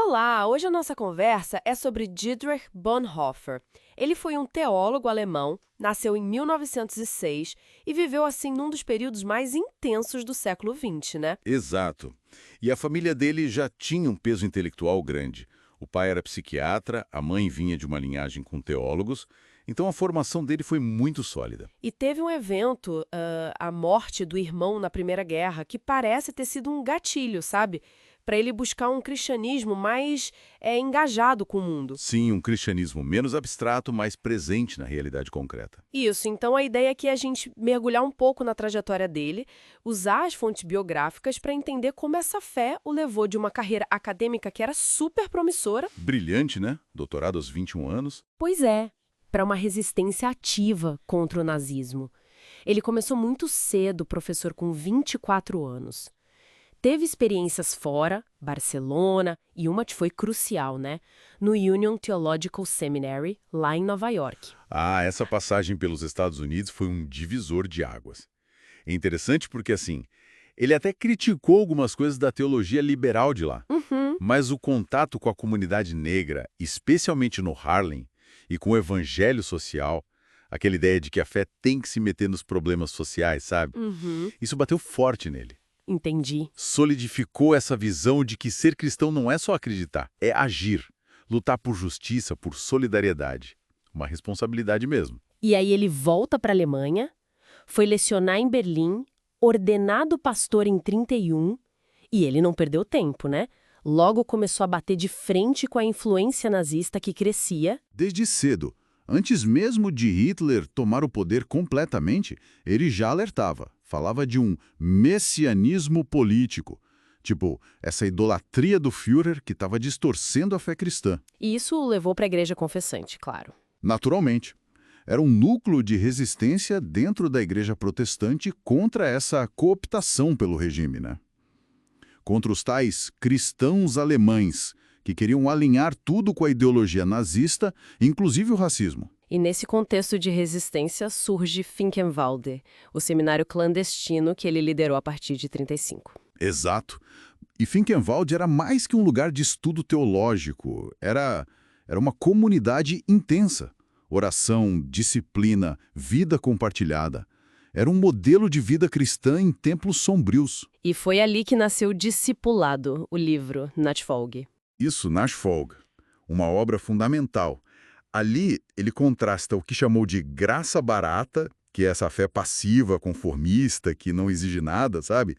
Olá, hoje a nossa conversa é sobre Dietrich Bonhoeffer. Ele foi um teólogo alemão, nasceu em 1906 e viveu assim num dos períodos mais intensos do século XX, né? Exato. E a família dele já tinha um peso intelectual grande. O pai era psiquiatra, a mãe vinha de uma linhagem com teólogos, então a formação dele foi muito sólida. E teve um evento, a morte do irmão na Primeira Guerra, que parece ter sido um gatilho, sabe? Para ele buscar um cristianismo mais engajado com o mundo. Sim, um cristianismo menos abstrato, mais presente na realidade concreta. Isso, então a ideia aqui é a gente mergulhar um pouco na trajetória dele, usar as fontes biográficas para entender como essa fé o levou de uma carreira acadêmica que era super promissora. Brilhante, né? Doutorado aos 21 anos. Pois é, para uma resistência ativa contra o nazismo. Ele começou muito cedo, professor, com 24 anos. Teve experiências fora, Barcelona, e uma que foi crucial, né? No Union Theological Seminary, lá em Nova York. Ah, essa passagem pelos Estados Unidos foi um divisor de águas. É interessante porque, assim, ele até criticou algumas coisas da teologia liberal de lá. Uhum. Mas o contato com a comunidade negra, especialmente no Harlem, e com o evangelho social, aquela ideia de que a fé tem que se meter nos problemas sociais, sabe? Uhum. Isso bateu forte nele. Entendi. Solidificou essa visão de que ser cristão não é só acreditar, é agir, lutar por justiça, por solidariedade. Uma responsabilidade mesmo. E aí ele volta para a Alemanha, foi lecionar em Berlim, ordenado pastor em 31, e ele não perdeu tempo, né? Logo começou a bater de frente com a influência nazista que crescia. Desde cedo, antes mesmo de Hitler tomar o poder completamente, ele já alertava. Falava de um messianismo político. Tipo, essa idolatria do Führer que estava distorcendo a fé cristã. E isso o levou para a igreja confessante, claro. Naturalmente, era um núcleo de resistência dentro da igreja protestante contra essa cooptação pelo regime, né? Contra os tais cristãos alemães, que queriam alinhar tudo com a ideologia nazista, inclusive o racismo. E nesse contexto de resistência surge Finkenwalde, o seminário clandestino que ele liderou a partir de 35. Exato. E Finkenwalde era mais que um lugar de estudo teológico, era uma comunidade intensa. Oração, disciplina, vida compartilhada. Era um modelo de vida cristã em templos sombrios. E foi ali que nasceu Discipulado, o livro, Nachfolge. Isso, Nachfolge, uma obra fundamental. Ali, ele contrasta o que chamou de graça barata, que é essa fé passiva, conformista, que não exige nada, sabe?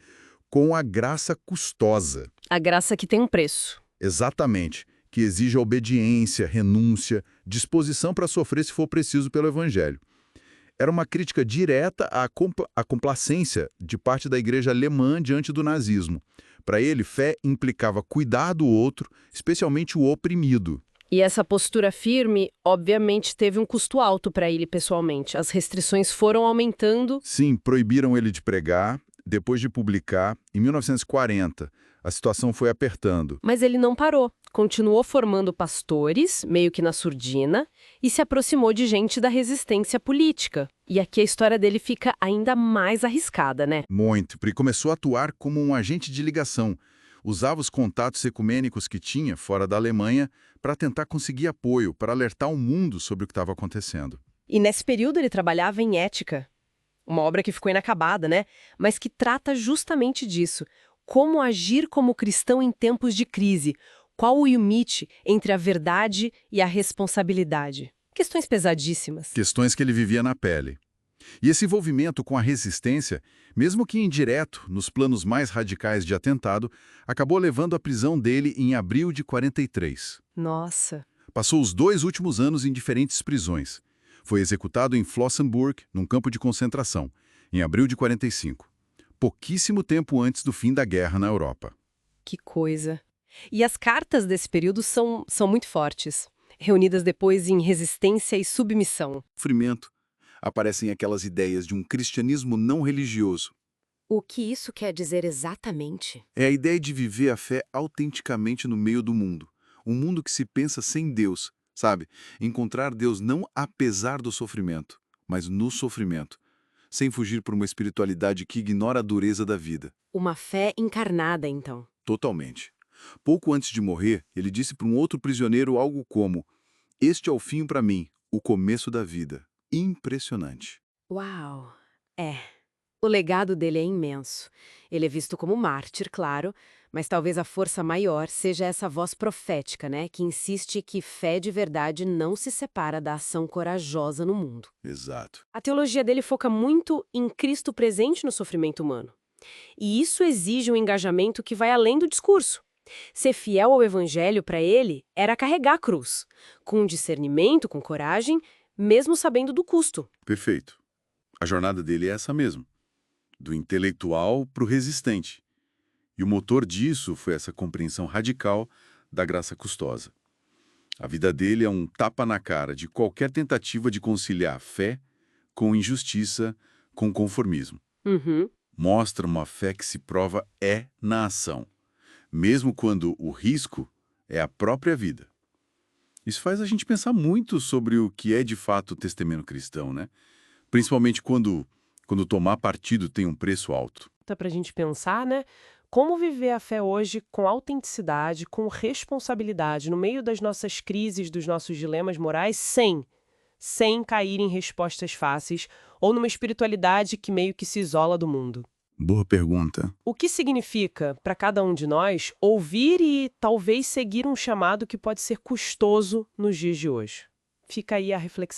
Com a graça custosa. A graça que tem um preço. Exatamente, que exige obediência, renúncia, disposição para sofrer se for preciso pelo evangelho. Era uma crítica direta à complacência de parte da igreja alemã diante do nazismo. Para ele, fé implicava cuidar do outro, especialmente o oprimido. E essa postura firme, obviamente, teve um custo alto para ele pessoalmente. As restrições foram aumentando. Sim, proibiram ele de pregar, depois de publicar, em 1940. A situação foi apertando. Mas ele não parou. Continuou formando pastores, meio que na surdina, e se aproximou de gente da resistência política. E aqui a história dele fica ainda mais arriscada, né? Muito, porque começou a atuar como um agente de ligação. Usava os contatos ecumênicos que tinha fora da Alemanha para tentar conseguir apoio, para alertar o mundo sobre o que estava acontecendo. E nesse período ele trabalhava em Ética, uma obra que ficou inacabada, né? Mas que trata justamente disso. Como agir como cristão em tempos de crise. Qual o limite entre a verdade e a responsabilidade? Questões pesadíssimas. Questões que ele vivia na pele. E esse envolvimento com a resistência, mesmo que indireto, nos planos mais radicais de atentado, acabou levando à prisão dele em abril de 43. Nossa. Passou os 2 últimos anos em diferentes prisões. Foi executado em Flossenburg, num campo de concentração, em abril de 45. Pouquíssimo tempo antes do fim da guerra na Europa. Que coisa. E as cartas desse período são muito fortes, reunidas depois em resistência e submissão. Sofrimento. Aparecem aquelas ideias de um cristianismo não religioso. O que isso quer dizer exatamente? É a ideia de viver a fé autenticamente no meio do mundo. Um mundo que se pensa sem Deus, sabe? Encontrar Deus não apesar do sofrimento, mas no sofrimento. Sem fugir por uma espiritualidade que ignora a dureza da vida. Uma fé encarnada, então. Totalmente. Pouco antes de morrer, ele disse para um outro prisioneiro algo como: "Este é o fim para mim, o começo da vida." Impressionante. Uau! É. O legado dele é imenso. Ele é visto como mártir, claro, mas talvez a força maior seja essa voz profética, né, que insiste que fé de verdade não se separa da ação corajosa no mundo. Exato. A teologia dele foca muito em Cristo presente no sofrimento humano. E isso exige um engajamento que vai além do discurso. Ser fiel ao evangelho para ele era carregar a cruz, com discernimento, com coragem, mesmo sabendo do custo. Perfeito. A jornada dele é essa mesmo, do intelectual para o resistente. E o motor disso foi essa compreensão radical da graça custosa. A vida dele é um tapa na cara de qualquer tentativa de conciliar fé com injustiça, com conformismo. Uhum. Mostra uma fé que se prova na ação, mesmo quando o risco é a própria vida. Isso faz a gente pensar muito sobre o que é de fato o testemunho cristão, né? Principalmente quando tomar partido tem um preço alto. Tá pra gente pensar, né? Como viver a fé hoje com autenticidade, com responsabilidade, no meio das nossas crises, dos nossos dilemas morais, sem cair em respostas fáceis ou numa espiritualidade que meio que se isola do mundo. Boa pergunta. O que significa, para cada um de nós, ouvir e talvez seguir um chamado que pode ser custoso nos dias de hoje? Fica aí a reflexão.